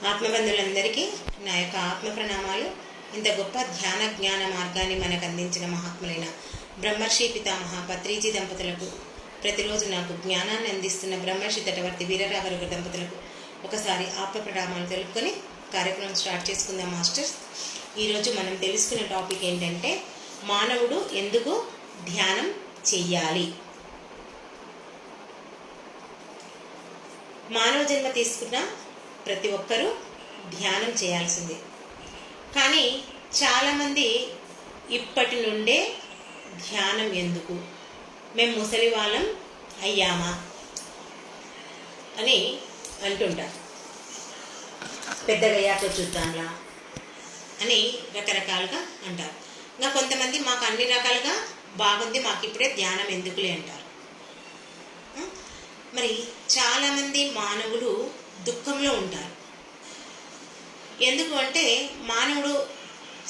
ఆత్మబంధువులందరికీ నా యొక్క ఆత్మ ప్రణామాలు. ఇంత గొప్ప ధ్యాన జ్ఞాన మార్గాన్ని మనకు అందించిన మహాత్ములైన బ్రహ్మర్షి పితామహ పత్రిజీ దంపతులకు, ప్రతిరోజు నాకు జ్ఞానాన్ని అందిస్తున్న బ్రహ్మర్షి తటవర్తి వీరరాఘవ దంపతులకు ఒకసారి ఆత్మ ప్రణామాలు తెలుపుకొని కార్యక్రమం స్టార్ట్ చేసుకుందాం మాస్టర్స్. ఈరోజు మనం తెలుసుకున్న టాపిక్ ఏంటంటే, మానవుడు ఎందుకు ధ్యానం చెయ్యాలి. మానవ జన్మ తీసుకున్న ప్రతి ఒక్కరూ ధ్యానం చేయాల్సిందే. కానీ చాలామంది ఇప్పటి నుండే ధ్యానం ఎందుకు, మేము ముసలి వాళ్ళం అయ్యామా అని అంటుంటారు. పెద్దగయ్యాక చూద్దాంలా అని రకరకాలుగా అంటారు. ఇంకా కొంతమంది మాకు అన్ని రకాలుగా బాగుంది, మాకు ఇప్పుడే ధ్యానం ఎందుకులే అంటారు. మరి చాలామంది మానవులు దుఃఖంలో ఉంటారు. ఎందుకు అంటే, మానవుడు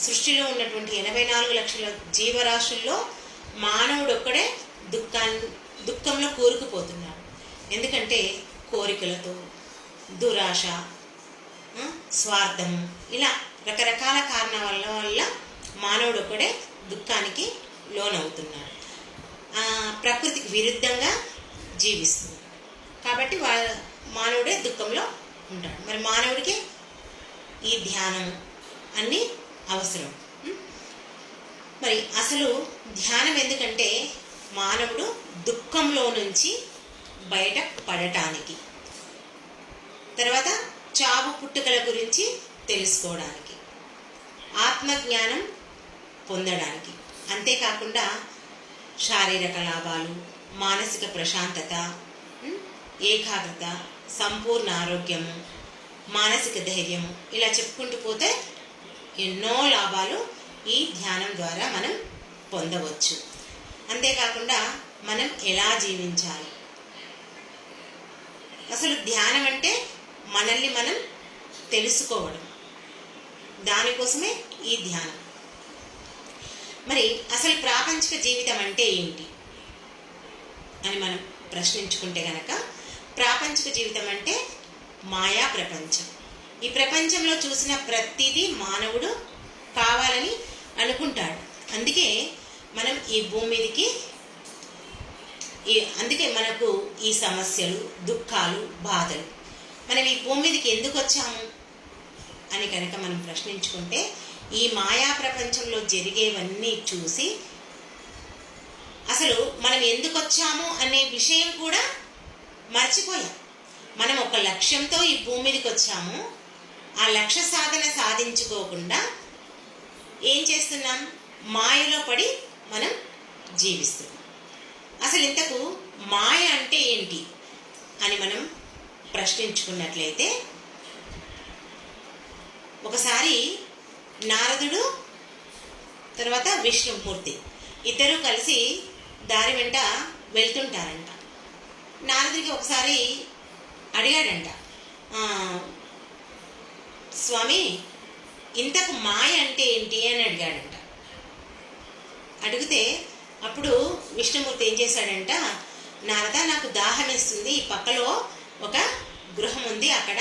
సృష్టిలో ఉన్నటువంటి 84 లక్షల జీవరాశుల్లో మానవుడు ఒక్కడే దుఃఖంలో కూరుకుపోతున్నాడు. ఎందుకంటే కోరికలతో, దురాశ, స్వార్థము, ఇలా రకరకాల కారణాల వల్ల మానవుడు ఒక్కడే దుఃఖానికి లోనవుతున్నాడు. ప్రకృతికి విరుద్ధంగా జీవిస్తున్నాడు. కాబట్టి మానవుడే దుఃఖంలో ఉంటాడు. మరి మానవుడికి ఈ ధ్యానం అన్నీ అవసరం. మరి అసలు ధ్యానం ఎందుకంటే, మానవుడు దుఃఖంలో నుంచి బయట పడటానికి, తర్వాత చావు పుట్టుకల గురించి తెలుసుకోవడానికి, ఆత్మజ్ఞానం పొందడానికి, అంతేకాకుండా శారీరక లాభాలు, మానసిక ప్రశాంతత, ఏకాగ్రత, సంపూర్ణ ఆరోగ్యము, మానసిక ధైర్యము, ఇలా చెప్పుకుంటూ పోతే ఎన్నో లాభాలు ఈ ధ్యానం ద్వారా మనం పొందవచ్చు. అంతేకాకుండా మనం ఎలా జీవించాలి, అసలు ధ్యానం అంటే మనల్ని మనం తెలుసుకోవడం, దానికోసమే ఈ ధ్యానం. మరి అసలు ప్రాపంచిక జీవితం అంటే ఏంటి అని మనం ప్రశ్నించుకుంటే గనక, ప్రాపంచిక జీవితం అంటే మాయా ప్రపంచం. ఈ ప్రపంచంలో చూసిన ప్రతిదీ మానవుడు కావాలని అనుకుంటాడు. అందుకే మనం ఈ భూమి మీదకి, అందుకే మనకు ఈ సమస్యలు, దుఃఖాలు, బాధలు. మనం ఈ భూమి మీదకి ఎందుకు వచ్చాము అని కనుక మనం ప్రశ్నించుకుంటే, ఈ మాయా ప్రపంచంలో జరిగేవన్నీ చూసి అసలు మనం ఎందుకు వచ్చాము అనే విషయం కూడా మర్చిపోయాం. మనం ఒక లక్ష్యంతో ఈ భూమి మీదకి వచ్చాము. ఆ లక్ష్య సాధన సాధించుకోకుండా ఏం చేస్తున్నాం? మాయలో పడి మనం జీవిస్తున్నాం. అసలు ఇంతకు మాయ అంటే ఏంటి అని మనం ప్రశ్నించుకున్నట్లయితే, ఒకసారి నారదుడు తర్వాత విష్ణుమూర్తి ఇద్దరు కలిసి దారి వెంట వెళ్తుంటారంట. నారదుడికి ఒకసారి అడిగాడంట, స్వామి ఇంతకు మాయ అంటే ఏంటి అని అడిగాడంట. అడిగితే అప్పుడు విష్ణుమూర్తి ఏం చేశాడంట, నారద నాకు దాహం వేస్తుంది, ఈ పక్కలో ఒక గృహం ఉంది, అక్కడ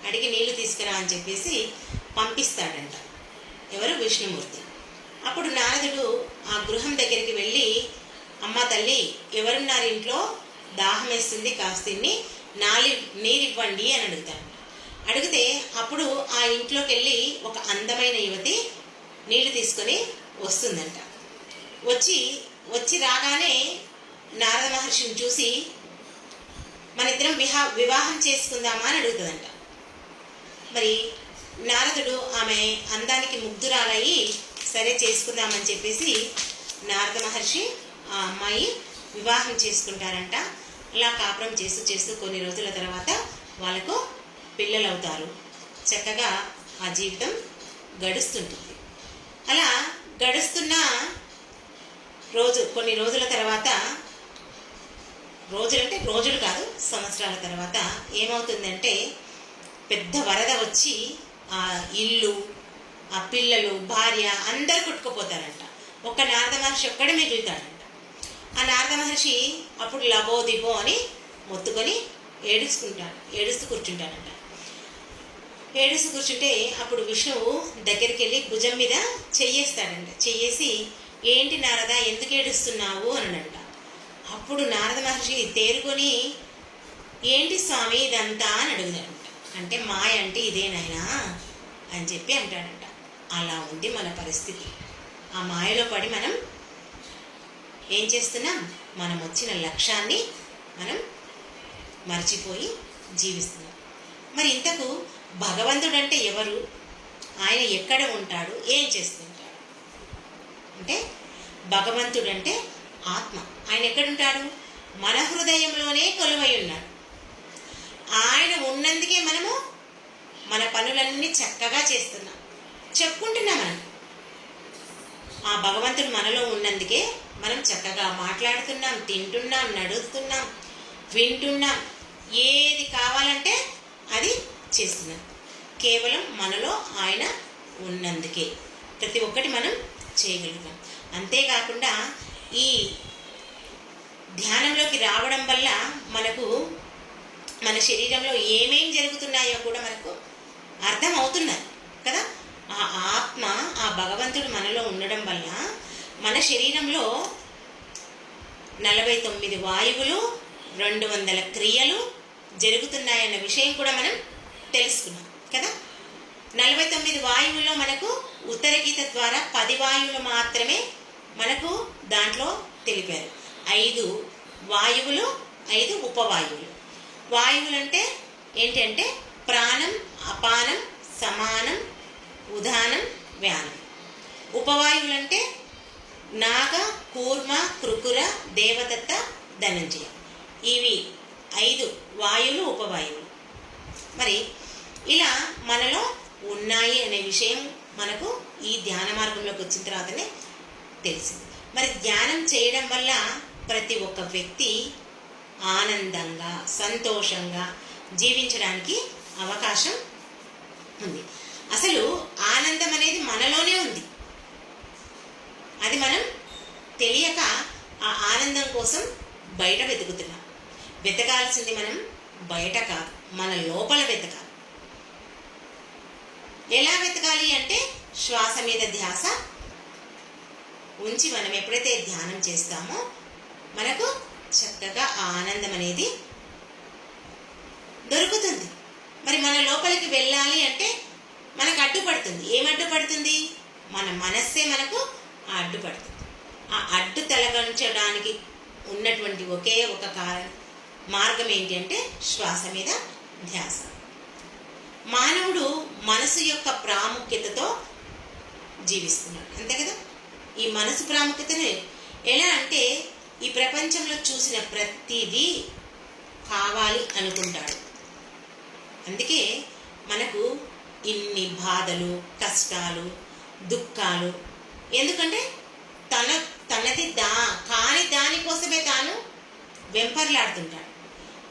అడిగి నీళ్లు తీసుకురా అని చెప్పేసి పంపిస్తాడంట. ఎవరు? విష్ణుమూర్తి. అప్పుడు నారదుడు ఆ గృహం దగ్గరికి వెళ్ళి, అమ్మ తల్లి ఎవరున్నారు ఇంట్లో, దాహం వేస్తుంది, కాస్త నీరు ఇవ్వండి అని అడుగుతాడు. అడిగితే అప్పుడు ఆ ఇంట్లోకి వెళ్ళి ఒక అందమైన యువతి నీళ్లు తీసుకొని వస్తుందంట. వచ్చి రాగానే నారద మహర్షిని చూసి, మన ఇద్దరం వివాహం చేసుకుందామా అని అడుగుతుందంట. మరి నారదుడు ఆమె అందానికి ముగ్ధురాలయ్యి, సరే చేసుకుందామని చెప్పేసి నారద మహర్షి ఆ అమ్మాయి వివాహం చేసుకుంటారంట. అలా కాపురం చేస్తూ కొన్ని రోజుల తర్వాత వాళ్ళకు పిల్లలు అవుతారు. చక్కగా ఆ జీవితం గడుస్తుంటుంది. అలా గడుస్తున్న కొన్ని రోజుల తర్వాత, రోజులు కాదు సంవత్సరాల తర్వాత ఏమవుతుందంటే, పెద్ద వరద వచ్చి ఆ ఇల్లు, ఆ పిల్లలు, భార్య అందరూ కొట్టుకుపోతారంట. ఒక్క నారద మహర్షి ఒక్కడే మిగులుతాడంట. ఆ నారద మహర్షి అప్పుడు లబో దిబో అని మొత్తుకొని ఏడుస్తూ కూర్చుంటాడంట. ఏడుస్తూ కూర్చుంటే అప్పుడు విష్ణువు దగ్గరికి వెళ్ళి భుజం మీద చెయ్యేస్తాడంట. చెయ్యేసి, ఏంటి నారద ఎందుకు ఏడుస్తున్నావు అనంట. అప్పుడు నారద మహర్షి తేరుకొని, ఏంటి స్వామి ఇదంతా అని అడుగుతాడంట. అంటే మాయ అంటే ఇదేనాయనా అని చెప్పి అంటాడంట. అలా ఉంది మన పరిస్థితి. ఆ మాయలో పడి మనం ఏం చేస్తున్నాం? మనం వచ్చిన లక్ష్యాన్ని మనం మర్చిపోయి జీవిస్తున్నాం. మరి ఇంతకు భగవంతుడు అంటే ఎవరు? ఆయన ఎక్కడ ఉంటాడు? ఏం చేస్తుంటాడు? అంటే భగవంతుడు అంటే ఆత్మ. ఆయన ఎక్కడుంటాడు? మన హృదయంలోనే కొలువై ఉన్నాడు. ఆయన ఉన్నందుకే మనము మన పనులన్నీ చక్కగా చేస్తున్నాం, చెప్పుకుంటున్నాం. మనం ఆ భగవంతుడు మనలో ఉన్నందుకే మనం చక్కగా మాట్లాడుతున్నాం, తింటున్నాం, నడుస్తున్నాం, వింటున్నాం, ఏది కావాలంటే అది చేస్తున్నాం. కేవలం మనలో ఆయన ఉన్నందుకే ప్రతి ఒక్కటి మనం చేయగలుగుతాం. అంతేకాకుండా ఈ ధ్యానంలోకి రావడం వల్ల మనకు మన శరీరంలో ఏమేం జరుగుతున్నాయో కూడా మనకు అర్థం అవుతున్నది కదా. ఆ ఆత్మ, ఆ భగవంతుడు మనలో ఉండడం వల్ల మన శరీరంలో 49 వాయువులు, 200 క్రియలు జరుగుతున్నాయన్న విషయం కూడా మనం తెలుసుకున్నాం కదా. 49 వాయువుల్లో మనకు ఉత్తర గీత ద్వారా 10 వాయువులు మాత్రమే మనకు దాంట్లో తెలిపారు. 5 వాయువులు, 5 ఉపవాయువులు. వాయువులు అంటే ఏంటంటే ప్రాణం, అపానం, సమానం, ఉదానం, వ్యానం. ఉపవాయువులు అంటే నాగ, కూర్మ, కృకుర, దేవదత్త, ధనంజయ. ఇవి 5 వాయువులు, ఉపవాయువులు. మరి ఇలా మనలో ఉన్నాయి అనే విషయం మనకు ఈ ధ్యాన మార్గంలోకి వచ్చిన తర్వాతనే తెలిసింది. మరి ధ్యానం చేయడం వల్ల ప్రతి ఒక్క వ్యక్తి ఆనందంగా, సంతోషంగా జీవించడానికి అవకాశం ఉంది. అసలు ఆనందం అనేది మనలోనే ఉంది. అది మనం తెలియక ఆ ఆనందం కోసం బయట వెతుకుతున్నాం. వెతకాల్సింది మనం బయట కాదు, మన లోపల వెతకాలి. ఎలా వెతకాలి అంటే శ్వాస మీద ధ్యాస ఉంచి మనం ఎప్పుడైతే ధ్యానం చేస్తామో మనకు చక్కగా ఆనందం అనేది దొరుకుతుంది. మరి మన లోపలికి వెళ్ళాలి అంటే మనకు అడ్డుపడుతుంది. ఏం అడ్డుపడుతుంది? మన మనస్సే మనకు ఆ అడ్డుపడుతుంది. ఆ అడ్డు తొలగించడానికి ఉన్నటువంటి ఒకే ఒక మార్గం ఏంటి అంటే శ్వాస మీద ధ్యాస. మానవుడు మనసు యొక్క ప్రాముఖ్యతతో జీవిస్తున్నాడు, అంతే కదా. ఈ మనసు ప్రాముఖ్యతను ఎలా అంటే ఈ ప్రపంచంలో చూసిన ప్రతిదీ కావాలి అనుకుంటాడు. అందుకే మనకు ఇన్ని బాధలు, కష్టాలు, దుఃఖాలు. ఎందుకంటే తనది కాని దానికోసమే తాను వెంపర్లాడుతుంటాడు.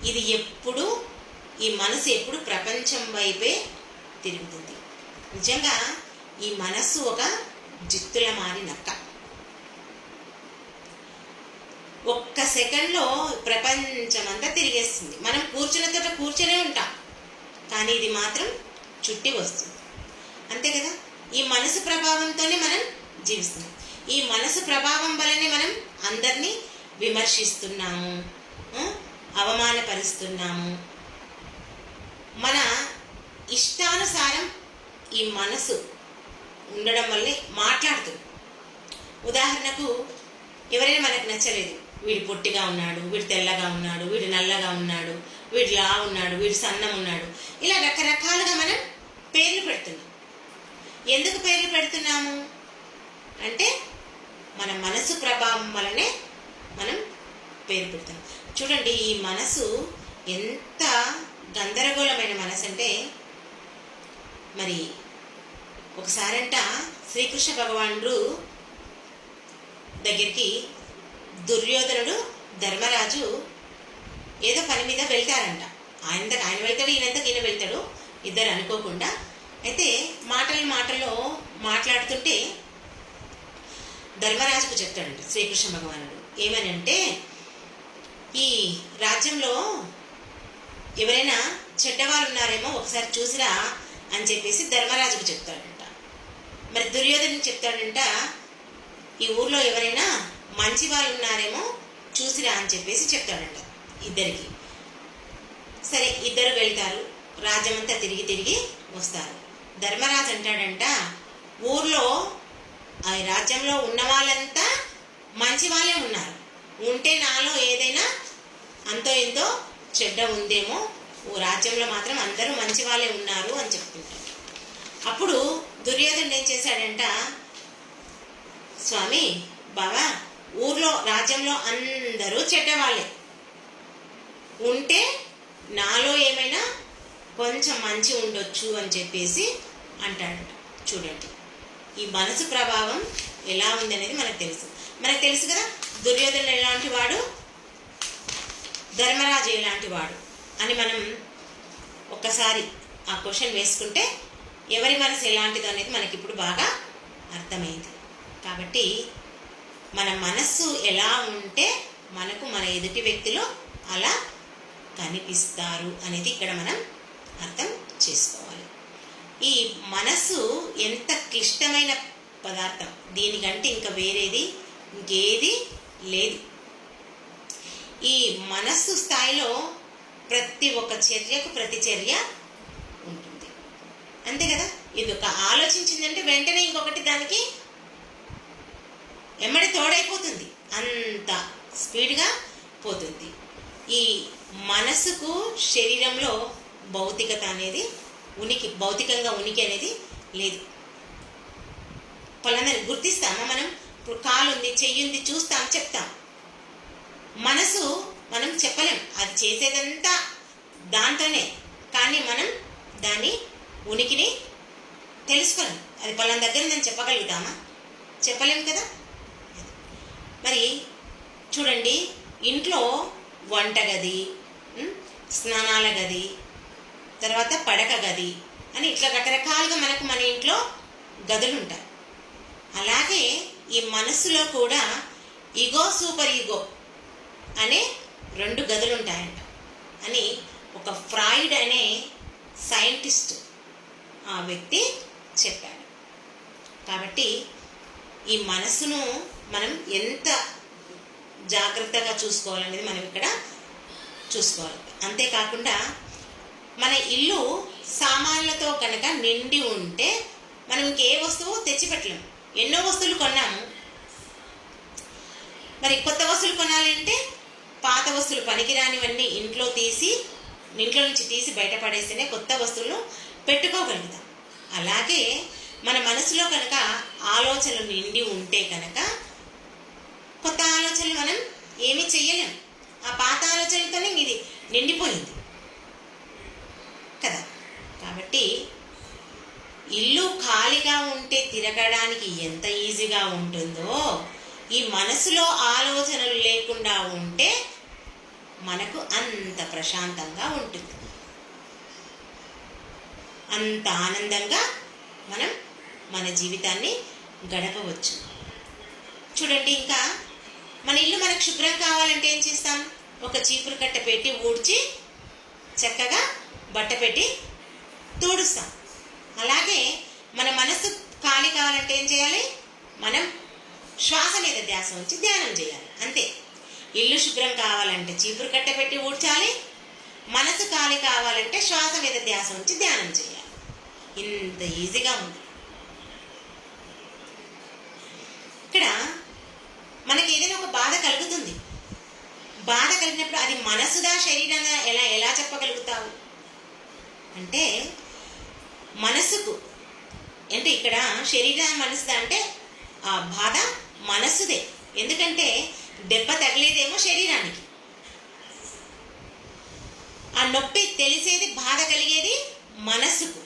ఇది ఎప్పుడు ఈ మనసు ఎప్పుడు ప్రపంచం వైపే తిరుగుతుంది. నిజంగా ఈ మనస్సు ఒక జిత్తుల మారి నక్క. ఒక్క సెకండ్లో ప్రపంచమంతా తిరిగేస్తుంది. మనం కూర్చున్న చోట కూర్చునే ఉంటాం, కానీ ఇది మాత్రం చుట్టి వస్తుంది, అంతే కదా. ఈ మనసు ప్రభావంతోనే మనం జీవిస్తున్నాం. ఈ మనసు ప్రభావం వల్లనే మనం అందరినీ విమర్శిస్తున్నాము, అవమానపరుస్తున్నాము. మన ఇష్టానుసారం ఈ మనసు ఉండడం వల్లే మాట్లాడుతుంది. ఉదాహరణకు ఎవరైనా మనకు నచ్చలేదు, వీడు పొట్టిగా ఉన్నాడు, వీడు తెల్లగా ఉన్నాడు, వీడు నల్లగా ఉన్నాడు, వీడు లా ఉన్నాడు, వీడు సన్నం ఉన్నాడు, ఇలా రకరకాలుగా మనం పేర్లు పెడుతున్నాం. ఎందుకు పేర్లు పెడుతున్నాము అంటే మన మనసు ప్రభావం వలనే మనం పేరు పెడతాం. చూడండి, ఈ మనసు ఎంత గందరగోళమైన మనసు అంటే, మరి ఒకసారంట శ్రీకృష్ణ భగవానుడు దగ్గరికి దుర్యోధనుడు, ధర్మరాజు ఏదో పని మీద వెళ్తారంట. ఆయన వెళ్తాడు, ఈయన వెళ్తాడు, ఇద్దరు అనుకోకుండా. అయితే మాటల్లో మాట్లాడుతుంటే ధర్మరాజుకు చెప్తాడంట శ్రీకృష్ణ భగవానుడు. ఏమని అంటే, ఈ రాజ్యంలో ఎవరైనా చెడ్డవాళ్ళు ఉన్నారేమో ఒకసారి చూసిరా అని చెప్పేసి ధర్మరాజుకు చెప్తాడంట. మరి దుర్యోధనుడికి చెప్తాడంట, ఈ ఊర్లో ఎవరైనా మంచి వాళ్ళు ఉన్నారేమో చూసిరా అని చెప్పేసి చెప్తాడంట ఇద్దరికి. సరే, ఇద్దరు వెళ్తారు, రాజ్యమంతా తిరిగి తిరిగి వస్తారు. ధర్మరాజు అంటాడంట, ఊర్లో ఆ రాజ్యంలో ఉన్న వాళ్ళంతా మంచి వాళ్ళే ఉన్నారు, ఉంటే నాలో ఏదైనా అంతో ఎంతో చెడ్డ ఉందేమో, ఓ రాజ్యంలో మాత్రం అందరూ మంచి వాళ్ళే ఉన్నారు అని చెప్తుంటారు. అప్పుడు దుర్యోధనుడు ఏం చేశాడంట, స్వామి బావా, ఊర్లో రాజ్యంలో అందరూ చెడ్డవాళ్ళే, ఉంటే నాలో ఏమైనా కొంచెం మంచి ఉండొచ్చు అని చెప్పేసి అంటాడంట. చూడండి, ఈ మనసు ప్రభావం ఎలా ఉంది అనేది మనకు తెలుసు కదా, దుర్యోధనుడు ఎలాంటి వాడు, ధర్మరాజు ఎలాంటి వాడు అని మనం ఒక్కసారి ఆ క్వశ్చన్ వేసుకుంటే ఎవరి మనసు ఎలాంటిదో అనేది మనకి ఇప్పుడు బాగా అర్థమైంది. కాబట్టి మన మనస్సు ఎలా ఉంటే మనకు మన ఎదుటి వ్యక్తులు అలా కనిపిస్తారు అనేది ఇక్కడ మనం అర్థం చేసుకోవాలి. ఈ మనస్సు ఎంత క్లిష్టమైన పదార్థం, దీనికంటే ఇంకా వేరేది ఇంకేది లేదు. ఈ మనస్సు స్థాయిలో ప్రతి ఒక్క చర్యకు ప్రతిచర్య ఉంటుంది, అంతే కదా. ఇది ఒక ఆలోచించిందంటే వెంటనే ఇంకొకటి దానికి ఎమ్మడి తోడైపోతుంది, అంత స్పీడ్గా పోతుంది. ఈ మనసుకు శరీరంలో భౌతికత అనేది భౌతికంగా ఉనికి అనేది లేదు. పలానా గుర్తిస్తామా మనం? ఇప్పుడు కాలు ఉంది, చెయ్యి ఉంది, చూస్తాం, చెప్తాం. మనసు మనం చెప్పలేం, అది చేసేదంతా దాంతోనే, కానీ మనం దాని ఉనికిని తెలుసుకోలేం. అది పలానా దగ్గర నేను చెప్పగలుగుతామా? చెప్పలేం కదా. మరి చూడండి, ఇంట్లో వంటగది, స్నానాల గది, తర్వాత పడక గది అని ఇట్లా రకరకాలుగా మనకు మన ఇంట్లో గదులు ఉంటాయి. అలాగే ఈ మనసులో కూడా ఈగో, సూపర్ ఈగో అనే 2 గదులు ఉంటాయంట అని ఒక ఫ్రాయిడ్ అనే సైంటిస్ట్ ఆ వ్యక్తి చెప్పాడు. కాబట్టి ఈ మనసును మనం ఎంత జాగ్రత్తగా చూసుకోవాలనేది మనం ఇక్కడ చూసుకోవాలి. అంతేకాకుండా మన ఇల్లు సామాన్లతో కనుక నిండి ఉంటే మనం ఇంకే వస్తువు తెచ్చిపెట్టలేము. ఎన్నో వస్తువులు కొన్నాము, మరి కొత్త వస్తువులు కొనాలంటే పాత వస్తువులు పనికిరానివన్నీ ఇంట్లో నుంచి తీసి బయటపడేస్తేనే కొత్త వస్తువులు పెట్టుకోగలుగుతాం. అలాగే మన మనసులో కనుక ఆలోచనలు నిండి ఉంటే కనుక కొత్త ఆలోచనలు మనం ఏమీ చెయ్యలేం. ఆ పాత ఆలోచనలతోనే ఇది నిండిపోయింది కదా. కాబట్టి ఇల్లు ఖాళీగా ఉంటే తిరగడానికి ఎంత ఈజీగా ఉంటుందో, ఈ మనసులో ఆలోచనలు లేకుండా ఉంటే మనకు అంత ప్రశాంతంగా ఉంటుంది, అంత ఆనందంగా మనం మన జీవితాన్ని గడపవచ్చు. చూడండి, ఇంకా మన ఇల్లు మనకు శుభ్రం కావాలంటే ఏం చేస్తాం? ఒక చీపురు కట్ట పెట్టి ఊడ్చి చక్కగా బట్ట పెట్టి తుడుస్తాం. అలాగే మన మనసు ఖాళీ కావాలంటే ఏం చేయాలి? మనం శ్వాస మీద ధ్యాస ఉంచి ధ్యానం చేయాలి, అంతే. ఇల్లు శుభ్రం కావాలంటే చీపురు కట్ట పెట్టి ఊడ్చాలి, మనసు ఖాళీ కావాలంటే శ్వాస మీద ధ్యాస ఉంచి ధ్యానం చేయాలి. ఇంత ఈజీగా ఉంది. ఇక్కడ మనకి ఏదైనా ఒక బాధ కలుగుతుంది, బాధ కలిగినప్పుడు అది మనసుదా శరీరంగా ఎలా చెప్పగలుగుతావు అంటే, మనసుకు అంటే ఇక్కడ శరీరం మనసుదా అంటే ఆ బాధ మనసుదే. ఎందుకంటే దెబ్బ తగిలేదేమో శరీరానికి, ఆ నొప్పి తెలిసేది, బాధ కలిగేది మనసుకు.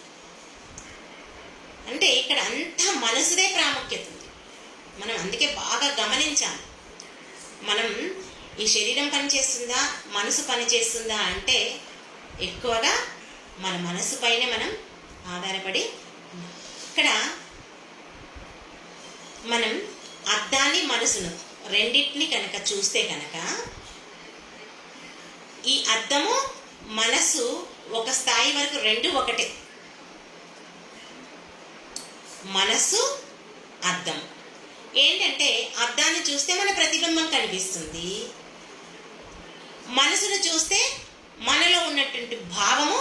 అంటే ఇక్కడ అంతా మనసుదే ప్రాముఖ్యత ఉంది. మనం అందుకే బాగా గమనించాలి. మనం ఈ శరీరం పనిచేస్తుందా, మనసు పనిచేస్తుందా అంటే ఎక్కువగా మన మనసు పైనే మనం ఆధారపడి ఉన్నాం. ఇక్కడ మనం అద్దాన్ని, మనసును రెండింటిని కనుక చూస్తే కనుక ఈ అద్దము, మనసు ఒక స్థాయి వరకు రెండు ఒకటే. మనసు అద్దం. ఏంటంటే అద్దాన్ని చూస్తే మన ప్రతిబింబం కనిపిస్తుంది, మనసును చూస్తే మనలో ఉన్నటువంటి భావము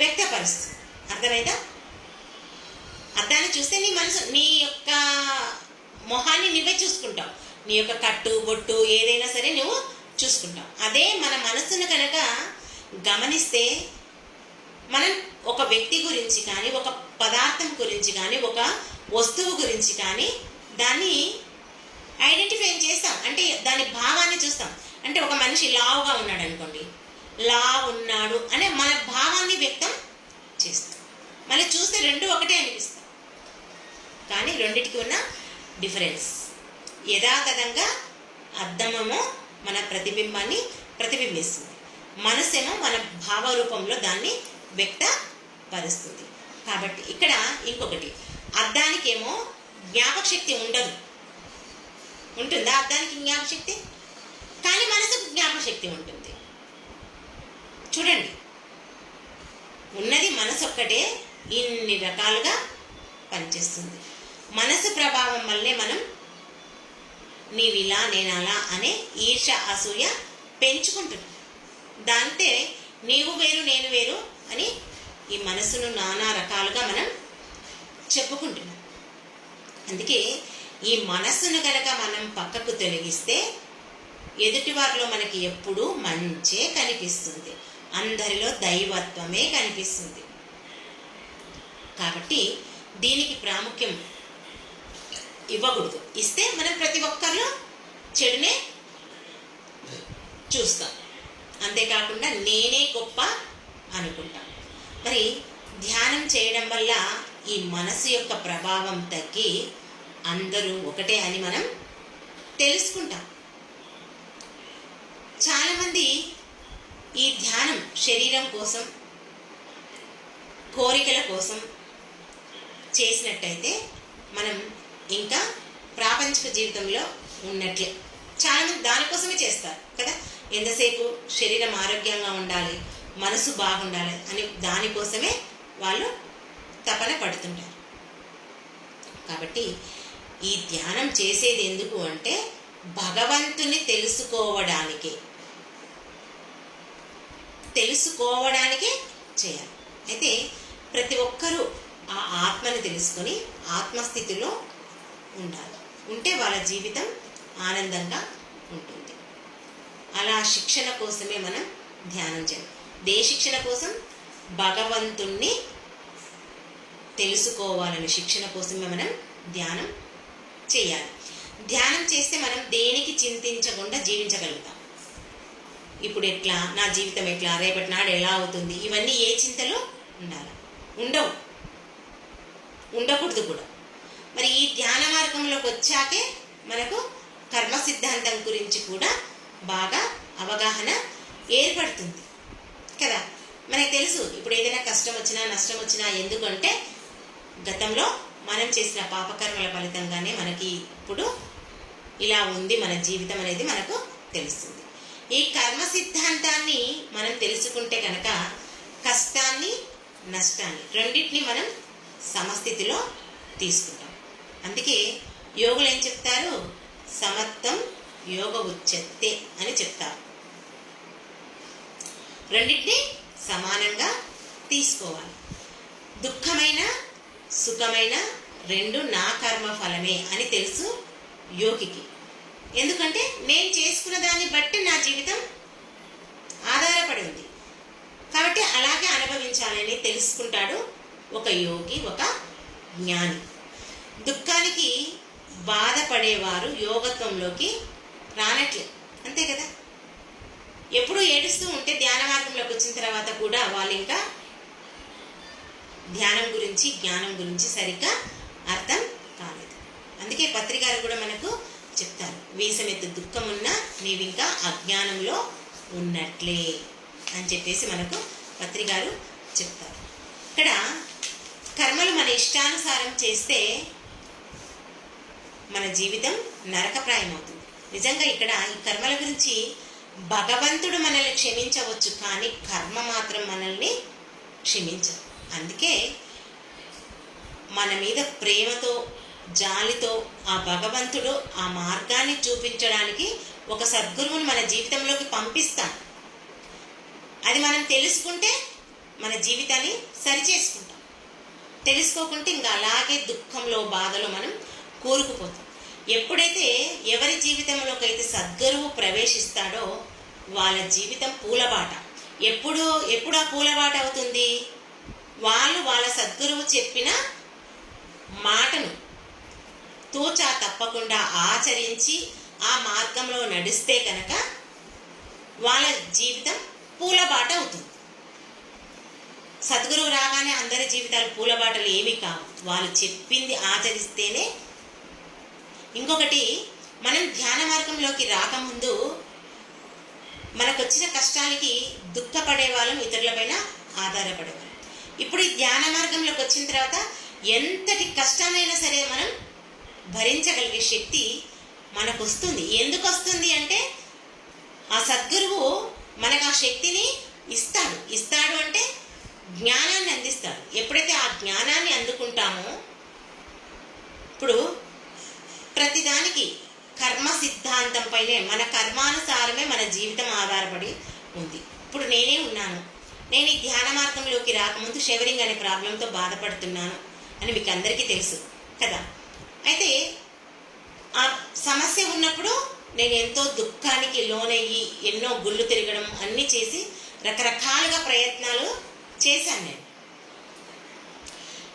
వ్యక్తపరుస్తుంది. అర్థమైందా? అద్దాన్ని చూస్తే నీ మనసు, నీ యొక్క మొహాన్ని నువ్వే చూసుకుంటావు, నీ యొక్క కట్టు బొట్టు ఏదైనా సరే నువ్వు చూసుకుంటావు. అదే మన మనసును కనుక గమనిస్తే మనం ఒక వ్యక్తి గురించి కానీ, ఒక పదార్థం గురించి కానీ, ఒక వస్తువు గురించి కానీ దాన్ని ఐడెంటిఫై చేస్తాం. అంటే దాని భావాన్ని చూస్తాం. అంటే ఒక మనిషి లావుగా ఉన్నాడు అనుకోండి, లా ఉన్నాడు అనే మన భావాన్ని వ్యక్తం చేస్తాం. మళ్ళీ చూస్తే రెండు ఒకటే అనిపిస్తాం, కానీ రెండిటికి ఉన్న డిఫరెన్స్. యథాతథంగా అద్దమేమో మన ప్రతిబింబాన్ని ప్రతిబింబిస్తుంది, మనసేమో మన భావరూపంలో దాన్ని వ్యక్తపరుస్తుంది. కాబట్టి ఇక్కడ ఇంకొకటి, అద్దానికేమో జ్ఞాపక శక్తి ఉండదు. ఉంటుందా అద్దానికి జ్ఞాపక శక్తి? కానీ మనసుకు జ్ఞాపక శక్తి ఉంటుంది. చూడండి, ఉన్నది మనసు ఒక్కటే, ఇన్ని రకాలుగా పనిచేస్తుంది. మనసు ప్రభావం వల్లే మనం నీవిలా నేనలా అనే ఈర్ష అసూయ పెంచుకుంటున్నాం. దాంతే నీవు వేరు నేను వేరు అని ఈ మనసును నానా రకాలుగా మనం చెప్పుకుంటున్నాం. అందుకే ఈ మనస్సును కనుక మనం పక్కకు తొలగిస్తే ఎదుటివారిలో మనకి ఎప్పుడూ మంచే కనిపిస్తుంది, అందరిలో దైవత్వమే కనిపిస్తుంది. కాబట్టి దీనికి ప్రాముఖ్యం ఇవ్వకూడదు. ఇస్తే మనం ప్రతి ఒక్కరిలో చెడునే చూస్తాం, అంతేకాకుండా నేనే గొప్ప అనుకుంటాం. మరి ధ్యానం చేయడం వల్ల ఈ మనసు యొక్క ప్రభావం తగ్గి అందరూ ఒకటే అని మనం తెలుసుకుంటాం. చాలామంది ఈ ధ్యానం శరీరం కోసం, కోరికల కోసం చేసినట్టయితే మనం ఇంకా ప్రాపంచిక జీవితంలో ఉన్నట్లే. చాలామంది దానికోసమే చేస్తారు కదా, ఎంతసేపు శరీరం ఆరోగ్యంగా ఉండాలి, మనసు బాగుండాలి అని దానికోసమే వాళ్ళు తపన పడుతుంటారు. కాబట్టి ఈ ధ్యానం చేసేది ఎందుకు అంటే భగవంతుని తెలుసుకోవడానికే చేయాలి. అయితే ప్రతి ఒక్కరూ ఆ ఆత్మని తెలుసుకొని ఆత్మస్థితిలో ఉండాలి. ఉంటే వాళ్ళ జీవితం ఆనందంగా ఉంటుంది. అలా శిక్షణ కోసమే మనం ధ్యానం చేయాలి. శిక్షణ కోసం భగవంతుణ్ణి తెలుసుకోవాలని శిక్షణ కోసమే మనం ధ్యానం చేయాలి. ధ్యానం చేస్తే మనం దేనికి చింతించకుండా జీవించగలుగుతాం. ఇప్పుడు ఎట్లా, నా జీవితం ఎట్లా, రేపటి నాడు ఎలా అవుతుంది, ఇవన్నీ ఏ చింతలో ఉండాలి? ఉండకూడదు కూడా. మరి ఈ ధ్యాన మార్గంలోకి వచ్చాకే మనకు కర్మ సిద్ధాంతం గురించి కూడా బాగా అవగాహన ఏర్పడుతుంది కదా. మనకు తెలుసు, ఇప్పుడు ఏదైనా కష్టం వచ్చినా నష్టం వచ్చినా ఎందుకంటే గతంలో మనం చేసిన పాపకర్మల ఫలితంగానే మనకి ఇప్పుడు ఇలా ఉంది మన జీవితం అనేది మనకు తెలుస్తుంది. ఈ కర్మ సిద్ధాంతాన్ని మనం తెలుసుకుంటే కనుక కష్టాన్ని నష్టాన్ని రెండింటిని మనం సమస్థితిలో తీసుకుంటాం. అందుకే యోగులు ఏం చెప్తారు, సమత్వం యోగ ఉచ్యతే అని చెప్తారు. రెండింటిని సమానంగా తీసుకోవాలి. దుఃఖమైన సుఖమైన రెండు నా కర్మ ఫలమే అని తెలుసు యోగికి. ఎందుకంటే నేను చేసుకున్న దాన్ని బట్టి నా జీవితం ఆధారపడి ఉంది కాబట్టి అలాగే అనుభవించాలని తెలుసుకుంటాడు ఒక యోగి, ఒక జ్ఞాని. దుఃఖానికి బాధపడేవారు యోగత్వంలోకి రానట్లేదు, అంతే కదా. ఎప్పుడు ఏడుస్తూ ఉంటే ధ్యాన మార్గంలోకి వచ్చిన తర్వాత కూడా వాళ్ళు ఇంకా ధ్యానం గురించి జ్ఞానం గురించి సరిగ్గా అర్థం కాలేదు. అందుకే పత్రికారు కూడా మనకు చెప్తారు, వీసమెత్తు దుఃఖం ఉన్నా నీవింకా అజ్ఞానంలో ఉన్నట్లే అని చెప్పేసి మనకు పత్రికారు చెప్తారు. ఇక్కడ కర్మలు మన ఇష్టానుసారం చేస్తే మన జీవితం నరకప్రాయం అవుతుంది. నిజంగా ఇక్కడ ఈ కర్మల గురించి భగవంతుడు మనల్ని క్షమించవచ్చు, కానీ కర్మ మాత్రం మనల్ని క్షమించదు. అందుకే మన మీద ప్రేమతో జాలితో ఆ భగవంతుడు ఆ మార్గాన్ని చూపించడానికి ఒక సద్గురువుని మన జీవితంలోకి పంపిస్తాం. అది మనం తెలుసుకుంటే మన జీవితాన్ని సరిచేసుకుంటాం. తెలుసుకోకుంటే ఇంకా అలాగే దుఃఖంలో బాధలో మనం కూరుకుపోతాం. ఎప్పుడైతే ఎవరి జీవితంలోకి అయితే సద్గురువు ప్రవేశిస్తాడో వాళ్ళ జీవితం పూలబాట. ఎప్పుడు ఆ పూలబాట అవుతుంది? వాళ్ళ సద్గురువు చెప్పిన మాటను తూచా తప్పకుండా ఆచరించి ఆ మార్గంలో నడిస్తే కనుక వాళ్ళ జీవితం పూలబాట అవుతుంది. సద్గురువు రాగానే అందరి జీవితాలు పూలబాటలు ఏమీ కావు. వాళ్ళు చెప్పింది ఆచరిస్తేనే. ఇంకొకటి, మనం ధ్యాన మార్గంలోకి రాకముందు మనకు వచ్చిన కష్టాలకి దుఃఖపడే వాళ్ళం, ఇతరులపైన ఆధారపడేవాళ్ళం. ఇప్పుడు ఈ ధ్యాన మార్గంలోకి వచ్చిన తర్వాత ఎంతటి కష్టమైనా సరే మనం భరించగలిగే శక్తి మనకు వస్తుంది. ఎందుకు వస్తుంది అంటే ఆ సద్గురువు మనకు ఆ శక్తిని ఇస్తాడు అంటే జ్ఞానాన్ని అందిస్తాడు. ఎప్పుడైతే ఆ జ్ఞానాన్ని అందుకుంటామో, ఇప్పుడు ప్రతిదానికి కర్మ సిద్ధాంతం పైనే, మన కర్మానుసారమే మన జీవితం ఆధారపడి ఉంది. ఇప్పుడు నేనే ఉన్నాను, నేను ఈ ధ్యాన మార్గంలోకి రాకముందు షెవరింగ్ అనే ప్రాబ్లంతో బాధపడుతున్నాను అని మీకు అందరికీ తెలుసు కదా. అయితే ఆ సమస్య ఉన్నప్పుడు నేను ఎంతో దుఃఖానికి లోనయ్యి ఎన్నో గుళ్ళు తిరగడం అన్నీ చేసి రకరకాలుగా ప్రయత్నాలు చేశాను నేను.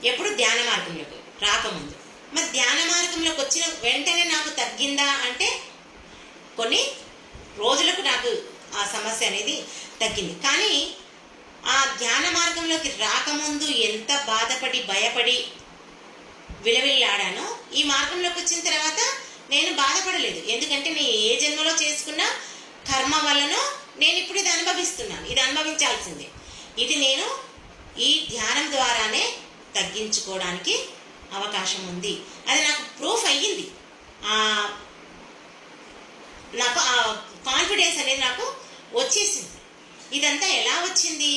ఎప్పుడు ధ్యాన మార్గంలోకి రాకముందు. మరి ధ్యాన మార్గంలోకి వచ్చిన వెంటనే నాకు తగ్గిందా అంటే కొన్ని రోజులకు నాకు ఆ సమస్య అనేది తగ్గింది. కానీ ఆ ధ్యాన మార్గంలోకి రాకముందు ఎంత బాధపడి భయపడి విలవిల్లాడానో, ఈ మార్గంలోకి వచ్చిన తర్వాత నేను బాధపడలేదు. ఎందుకంటే నేను ఏ జన్మలో చేసుకున్న కర్మ వల్లనో నేను ఇప్పుడు ఇది అనుభవిస్తున్నాను. ఇది అనుభవించాల్సిందే. ఇది నేను ఈ ధ్యానం ద్వారానే తగ్గించుకోవడానికి అవకాశం ఉంది. అది నాకు ప్రూఫ్ అయ్యింది. నాకు ఆ కాన్ఫిడెన్స్ అనేది నాకు వచ్చేసింది. ఇదంతా ఎలా వచ్చింది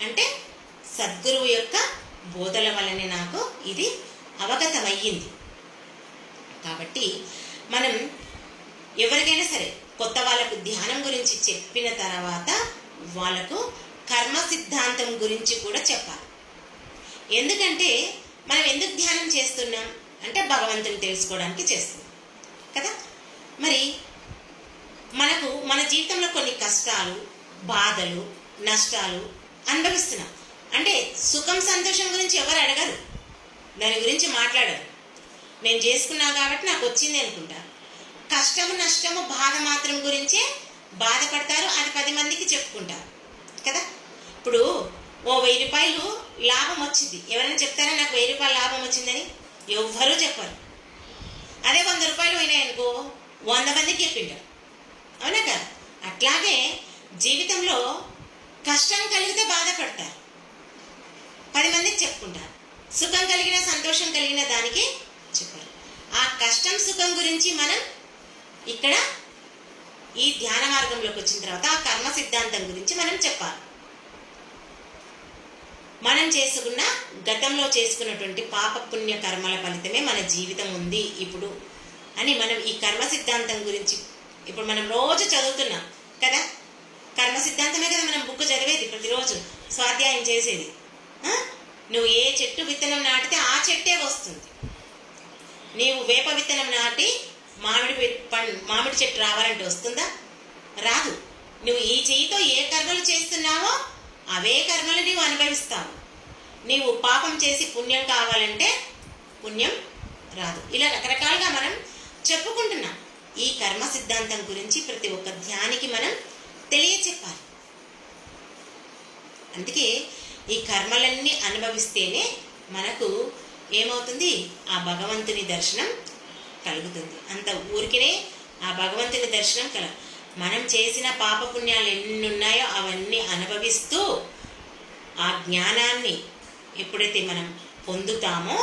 అంటే సద్గురువు యొక్క బోధల వల్లనే నాకు ఇది అవగతమయ్యింది. కాబట్టి మనం ఎవరికైనా సరే కొత్త వాళ్ళకు ధ్యానం గురించి చెప్పిన తర్వాత వాళ్ళకు కర్మ సిద్ధాంతం గురించి కూడా చెప్పాలి. ఎందుకంటే మనం ఎందుకు ధ్యానం చేస్తున్నాం అంటే భగవంతుని తెలుసుకోవడానికి చేస్తున్నాం కదా. మరి మనకు మన జీవితంలో కొన్ని కష్టాలు, బాధలు, నష్టాలు అనుభవిస్తున్నాం. అంటే సుఖం సంతోషం గురించి ఎవరు అడగరు, దాని గురించి మాట్లాడరు. నేను చేసుకున్నా కాబట్టి నాకు వచ్చింది అనుకుంటారు. కష్టము నష్టము బాధ మాత్రం గురించే బాధపడతారు. అది 10 మందికి చెప్పుకుంటారు కదా. ఇప్పుడు ఓ 1000 రూపాయలు లాభం వచ్చింది, ఎవరైనా చెప్తారా నాకు 1000 రూపాయలు లాభం వచ్చిందని? ఎవ్వరూ చెప్పరు. అదే 100 రూపాయలు అయినాయి అనుకో 100 మందికి చెప్పింటారు, అవునా కదా. అట్లాగే జీవితంలో కష్టం కలిగితే బాధపడతారు, 10 మందికి చెప్పుకుంటారు. సుఖం కలిగిన సంతోషం కలిగిన దానికి చెప్పారు. ఆ కష్టం సుఖం గురించి మనం ఇక్కడ ఈ ధ్యాన మార్గంలోకి వచ్చిన తర్వాత ఆ కర్మ సిద్ధాంతం గురించి మనం చెప్పాలి. మనం చేసుకున్న గతంలో చేసుకున్నటువంటి పాప పుణ్య కర్మల ఫలితమే మన జీవితం ఉంది ఇప్పుడు అని మనం ఈ కర్మ సిద్ధాంతం గురించి ఇప్పుడు మనం రోజు చదువుతున్నాం కదా. కర్మ సిద్ధాంతమే కదా మనం బుక్ చదివేది, ప్రతిరోజు స్వాధ్యాయం చేసేది. నువ్వు ఏ చెట్టు విత్తనం నాటితే ఆ చెట్టే వస్తుంది. నీవు వేప విత్తనం నాటి మామిడి చెట్టు రావాలంటే వస్తుందా? రాదు. నువ్వు ఈ చెయ్యితో ఏ కర్మలు చేస్తున్నావో అవే కర్మలు నీవు అనుభవిస్తావు. నీవు పాపం చేసి పుణ్యం కావాలంటే పుణ్యం రాదు. ఇలా రకరకాలుగా మనం చెప్పుకుంటున్నాం. ఈ కర్మ సిద్ధాంతం గురించి ప్రతి ఒక్క ధ్యానికి మనం తెలియచెప్పాలి. అందుకే ఈ కర్మలన్నీ అనుభవిస్తేనే మనకు ఏమవుతుంది? ఆ భగవంతుని దర్శనం కలుగుతుంది. అంత ఊరికినే ఆ భగవంతుని దర్శనం మనం చేసిన పాపపుణ్యాలు ఎన్ని ఉన్నాయో అవన్నీ అనుభవిస్తూ ఆ జ్ఞానాన్ని ఎప్పుడైతే మనం పొందుతామో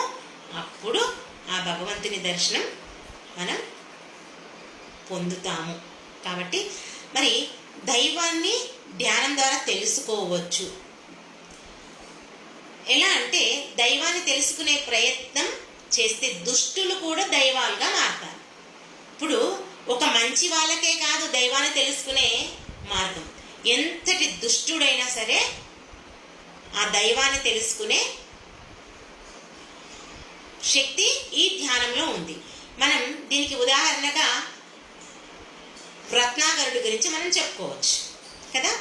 అప్పుడు ఆ భగవంతుని దర్శనం మనం పొందుతాము. కాబట్టి మరి దైవాన్ని ధ్యానం ద్వారా తెలుసుకోవచ్చు. ఎలా అంటే దైవాన్ని తెలుసుకునే ప్రయత్నం చేస్తే దుష్టులు కూడా దైవాలుగా మారుతారు. ఇప్పుడు ఒక మంచి వాళ్ళకే కాదు దైవాన్ని తెలుసుకునే మార్గం. ఎంతటి దుష్టుడైనా సరే ఆ దైవాన్ని తెలుసుకునే శక్తి ఈ ధ్యానంలో ఉంది. మనం దీనికి ఉదాహరణగా రత్నాకరుడి గురించి మనం చెప్పుకోవచ్చు కదా.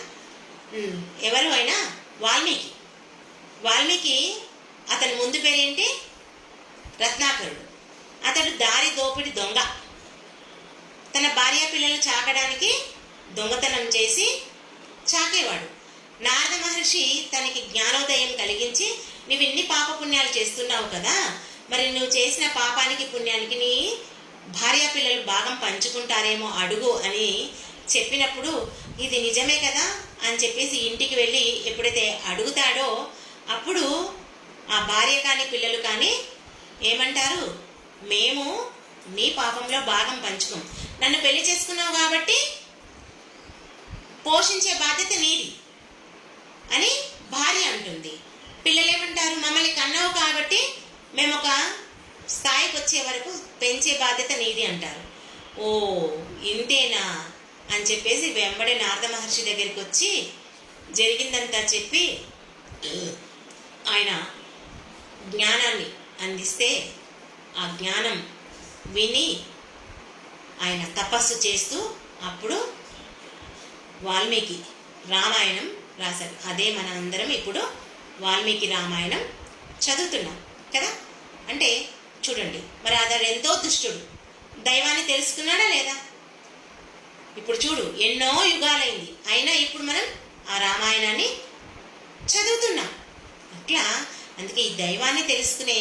ఎవరు అయినా వాల్మీకి అతని ముందు పేరేంటి? రత్నాకరుడు. అతడు దారి దోపిడి దొంగ. తన భార్య పిల్లలు చాకడానికి దొంగతనం చేసి చాకేవాడు. నారద మహర్షి తనకి జ్ఞానోదయం కలిగించి, నువ్వు ఇన్ని పాపపుణ్యాలు చేస్తున్నావు కదా, మరి నువ్వు చేసిన పాపానికి పుణ్యానికి నీ భార్య పిల్లలు భాగం పంచుకుంటారేమో అడుగు అని చెప్పినప్పుడు, ఇది నిజమే కదా అని చెప్పేసి ఇంటికి వెళ్ళి ఎప్పుడైతే అడుగుతాడో అప్పుడు ఆ భార్య కానీ పిల్లలు కానీ ఏమంటారు? మేము నీ పాపంలో భాగం పంచుకోం, నన్ను పెళ్లి చేసుకున్నావు కాబట్టి పోషించే బాధ్యత నీది అని భార్య అంటుంది. పిల్లలు ఏమంటారు? మమ్మల్ని కన్నావు కాబట్టి మేము ఒక స్థాయికి వచ్చే వరకు పెంచే బాధ్యత నీది అంటారు. ఓ ఇంతేనా అని చెప్పేసి వెంబడే నారద మహర్షి దగ్గరికి వచ్చి జరిగిందంతా చెప్పి ఆయన జ్ఞానాన్ని అందిస్తే ఆ జ్ఞానం విని ఆయన తపస్సు చేస్తూ అప్పుడు వాల్మీకి రామాయణం రాశారు. అదే మన అందరం ఇప్పుడు వాల్మీకి రామాయణం చదువుతున్నాం కదా. అంటే చూడండి, మరి అతడు ఎంతో దుష్టుడు, దైవాన్ని తెలుసుకున్నాడా లేదా? ఇప్పుడు చూడు, ఎన్నో యుగాలైంది అయినా ఇప్పుడు మనం ఆ రామాయణాన్ని చదువుతున్నాం. అట్లా అందుకే ఈ దైవాన్ని తెలుసుకునే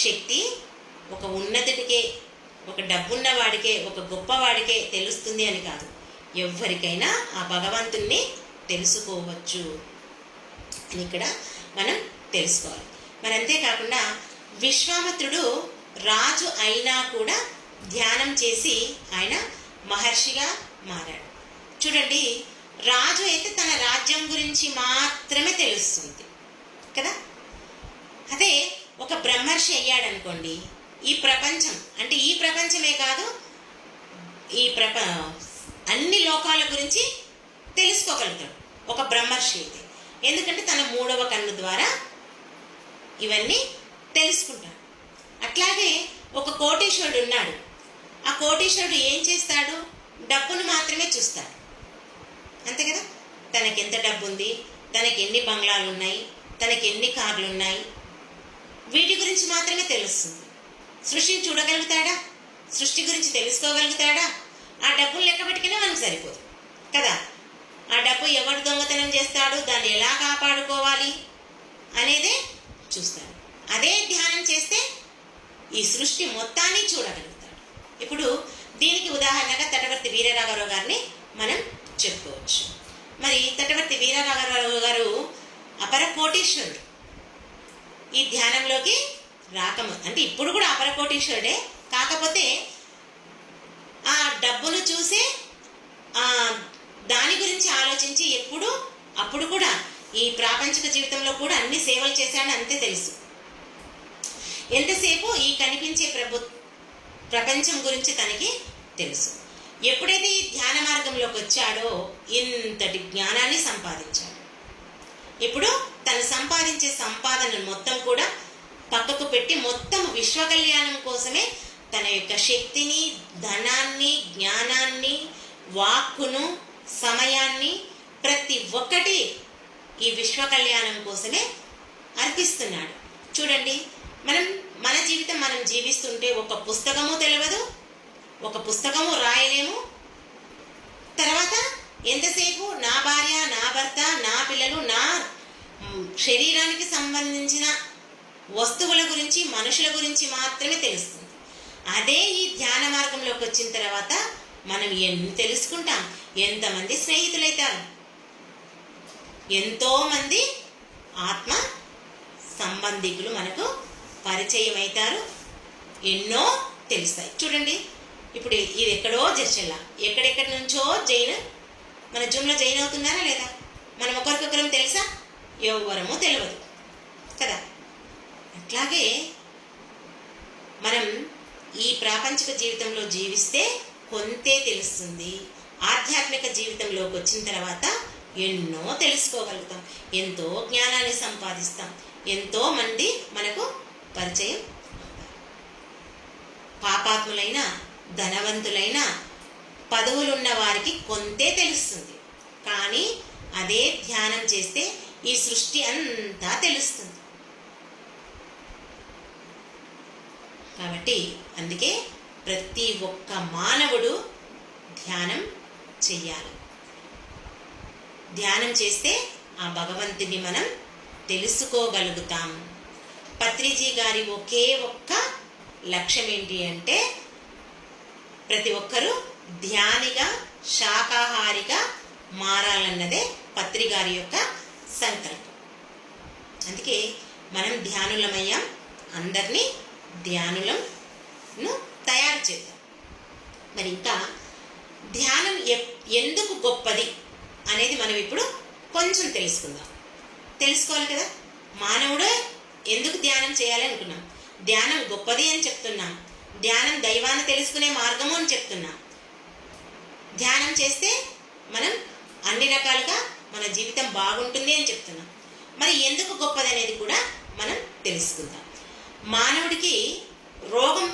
శక్తి ఒక ఉన్నతుడికే, ఒక డబ్బున్న వాడికే, ఒక గొప్పవాడికే తెలుస్తుంది అని కాదు, ఎవరికైనా ఆ భగవంతుణ్ణి తెలుసుకోవచ్చు అని ఇక్కడ మనం తెలుసుకోవాలి. మరి అంతేకాకుండా విశ్వామిత్రుడు రాజు అయినా కూడా ధ్యానం చేసి ఆయన మహర్షిగా మారాడు. చూడండి, రాజు అయితే తన రాజ్యం గురించి మాత్రమే తెలుస్తుంది కదా. అదే ఒక బ్రహ్మర్షి అయ్యాడనుకోండి, ఈ ప్రపంచం అంటే ఈ ప్రపంచమే కాదు, ఈ అన్ని లోకాల గురించి తెలుసుకోగలుగుతాడు ఒక బ్రహ్మర్షి అయితే. ఎందుకంటే తన మూడవ కన్ను ద్వారా ఇవన్నీ తెలుసుకుంటాడు. అట్లాగే ఒక కోటీశ్వరుడు ఉన్నాడు. ఆ కోటీశ్వరుడు ఏం చేస్తాడు? డబ్బును మాత్రమే చూస్తాడు, అంతే కదా. తనకి ఎంత డబ్బు ఉంది, తనకి ఎన్ని బంగ్లాలు ఉన్నాయి, తనకి ఎన్ని కార్లు ఉన్నాయి, వీటి గురించి మాత్రమే తెలుస్తుంది. సృష్టిని చూడగలుగుతాడా? సృష్టి గురించి తెలుసుకోగలుగుతాడా? ఆ డబ్బులు లెక్క పెట్టుకునే మనకు సరిపోదు కదా. ఆ డబ్బు ఎవడు దొంగతనం చేస్తాడు, దాన్ని ఎలా కాపాడుకోవాలి అనేదే చూస్తాడు. అదే ధ్యానం చేస్తే ఈ సృష్టి మొత్తాన్ని చూడగలుగుతాడు. ఇప్పుడు దీనికి ఉదాహరణగా తటవర్తి వీరరాఘవరావు గారిని మనం చెప్పుకోవచ్చు. మరి తటవర్తి వీరరాఘవరావు గారు అపర కోటీశ్వరుడు. ఈ ధ్యానంలోకి అంటే ఇప్పుడు కూడా అపర కోటీశ్వరుడే, కాకపోతే ఆ డబ్బును చూసే దాని గురించి ఆలోచించి అప్పుడు కూడా ఈ ప్రాపంచిక జీవితంలో కూడా అన్ని సేవలు చేశాడని అంతే తెలుసు. ఎంతసేపు ఈ కనిపించే ప్రపంచం గురించి తనకి తెలుసు. ఎప్పుడైతే ఈ ధ్యాన మార్గంలోకి వచ్చాడో ఇంతటి జ్ఞానాన్ని సంపాదించాడు. ఇప్పుడు తను సంపాదించే సంపాదన మొత్తం కూడా పక్కకు పెట్టి మొత్తం విశ్వ కళ్యాణం కోసమే తన యొక్క శక్తిని, ధనాన్ని, జ్ఞానాన్ని, వాక్కును, సమయాన్ని ప్రతి ఒక్కటి ఈ విశ్వ కళ్యాణం కోసమే అర్పిస్తున్నాడు. చూడండి, మన జీవితం మనం జీవిస్తుంటే ఒక పుస్తకము తెలియదు, ఒక పుస్తకము రాయలేము. తర్వాత ఎంతసేపు నా భార్య, నా భర్త, నా పిల్లలు, నా శరీరానికి సంబంధించిన వస్తువుల గురించి, మనుషుల గురించి మాత్రమే తెలుస్తుంది. అదే ఈ ధ్యాన మార్గంలోకి వచ్చిన తర్వాత మనం ఎన్ని తెలుసుకుంటాం. ఎంతమంది స్నేహితులైతారు, ఎంతోమంది ఆత్మ సంబంధికులు మనకు పరిచయం అవుతారు, ఎన్నో తెలుస్తాయి. చూడండి, ఇప్పుడు ఇది ఎక్కడో జర్చల్లా, ఎక్కడెక్కడి నుంచో మన జూమ్లో జాయిన్ అవుతున్నారా లేదా? మనం ఒకరికొకరం తెలుసా? ఎవ్వరము తెలియదు కదా. అట్లాగే మనం ఈ ప్రాపంచిక జీవితంలో జీవిస్తే కొంతే తెలుస్తుంది. ఆధ్యాత్మిక జీవితంలోకి వచ్చిన తర్వాత ఎన్నో తెలుసుకోగలుగుతాం, ఎంతో జ్ఞానాన్ని సంపాదిస్తాం, ఎంతో మంది మనకు పరిచయం అవుతారు. పాపాత్ములైన ధనవంతులైన పదవులున్న వారికి కొంతే తెలుస్తుంది, కానీ అదే ధ్యానం చేస్తే ఈ సృష్టి అంతా తెలుస్తుంది. కాబట్టి అందుకే ప్రతి ఒక్క మానవుడు ధ్యానం చెయ్యాలి. ధ్యానం చేస్తే ఆ భగవంతుని మనం తెలుసుకోగలుగుతాం. పత్రిజీ గారి ఒకే ఒక్క లక్ష్యం ఏంటి అంటే ప్రతి ఒక్కరూ ధ్యానిగా శాకాహారిగా మారాలన్నదే పత్రి గారి యొక్క సంకల్పం. అందుకే మనం ధ్యానులమయ్యాం, అందరినీ ధ్యానులను తయారు చేద్దాం. మరి ఇంకా ధ్యానం ఎందుకు గొప్పది అనేది మనం ఇప్పుడు కొంచెం తెలుసుకోవాలి కదా. మానవుడు ఎందుకు ధ్యానం చేయాలి అనుకున్నాం, ధ్యానం గొప్పది అని చెప్తున్నాం, ధ్యానం దైవాన్ని తెలుసుకునే మార్గము అని చెప్తున్నాం. ధ్యానం చేస్తే మనం అన్ని రకాలుగా మన జీవితం బాగుంటుంది అని చెప్తున్నాం. మరి ఎందుకు గొప్పది అనేది కూడా మనం తెలుసుకుందాం. మానవుడికి రోగం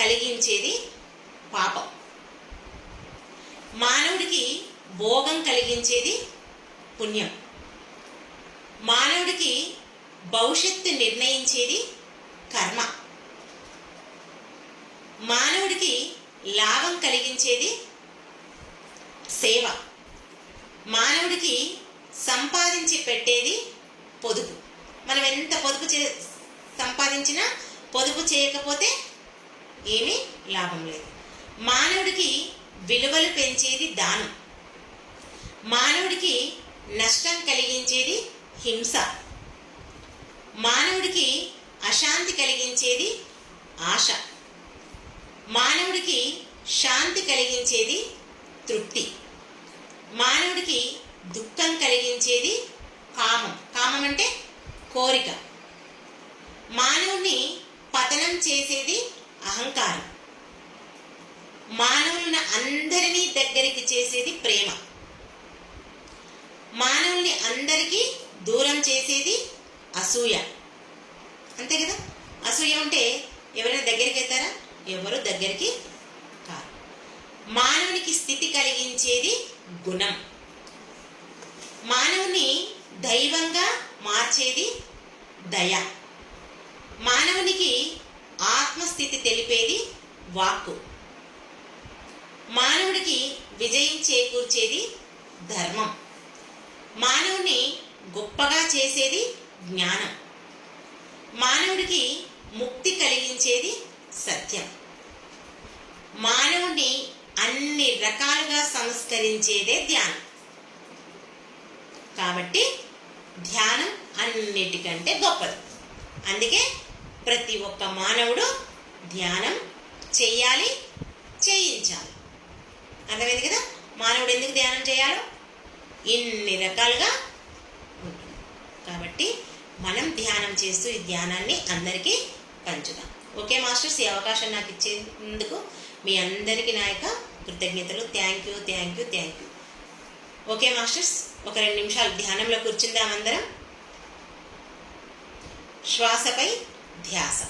కలిగించేది పాపం, మానవుడికి భోగం కలిగించేది పుణ్యం, మానవుడికి భవిష్యత్తు నిర్ణయించేది కర్మ, మానవుడికి లాభం కలిగించేది సేవ, మానవుడికి సంపాదించి పెట్టేది పొదుపు. మనం ఎంత సంపాదించినా పొదుపు చేయకపోతే ఏమీ లాభం లేదు. మానవుడికి విలువలు పెంచేది దానం, మానవుడికి నష్టం కలిగించేది హింస, మానవుడికి అశాంతి కలిగించేది ఆశ, మానవుడికి శాంతి కలిగించేది తృప్తి, మానవుడికి దుఃఖం కలిగించేది కామం. కామం అంటే కోరిక. మానవుని పతనం చేసేది అహంకారం, మానవులను అందరినీ దగ్గరికి చేసేది ప్రేమ, మానవుల్ని అందరికీ దూరం చేసేది అసూయ. అంతే కదా. అసూయ ఉంటే ఎవరైనా దగ్గరికి వెళ్తారా? ఎవరు దగ్గరికి కాదు. మానవునికి స్థితి కలిగించేది గుణం, మానవుని దైవంగా మార్చేది దయ, మానవునికి ఆత్మస్థితి తెలిపేది వాక్కు, మానవుడికి విజయం చేకూర్చేది ధర్మం, మానవుని గొప్పగా చేసేది జ్ఞానం, మానవుడికి ముక్తి కలిగించేది సత్యం, మానవుని అన్ని రకాలుగా సంస్కరించేదే ధ్యానం. కాబట్టి ధ్యానం అన్నిటికంటే గొప్పది. అందుకే ప్రతి ఒక్క మానవుడు ధ్యానం చెయ్యాలి, చేయించాలి. అర్థమైంది కదా. మానవుడు ఎందుకు ధ్యానం చేయాలో ఇన్ని రకాలుగా ఉంటుంది. కాబట్టి మనం ధ్యానం చేస్తూ ఈ ధ్యానాన్ని అందరికీ పంచుదాం. ఓకే మాస్టర్స్, ఈ అవకాశం నాకు ఇచ్చేందుకు మీ అందరికీ నా యొక్క కృతజ్ఞతలు. Thank you. ఓకే మాస్టర్స్, ఒక 2 నిమిషాలు ధ్యానంలో కూర్చుందాం అందరం. శ్వాసపై ధ్యాస.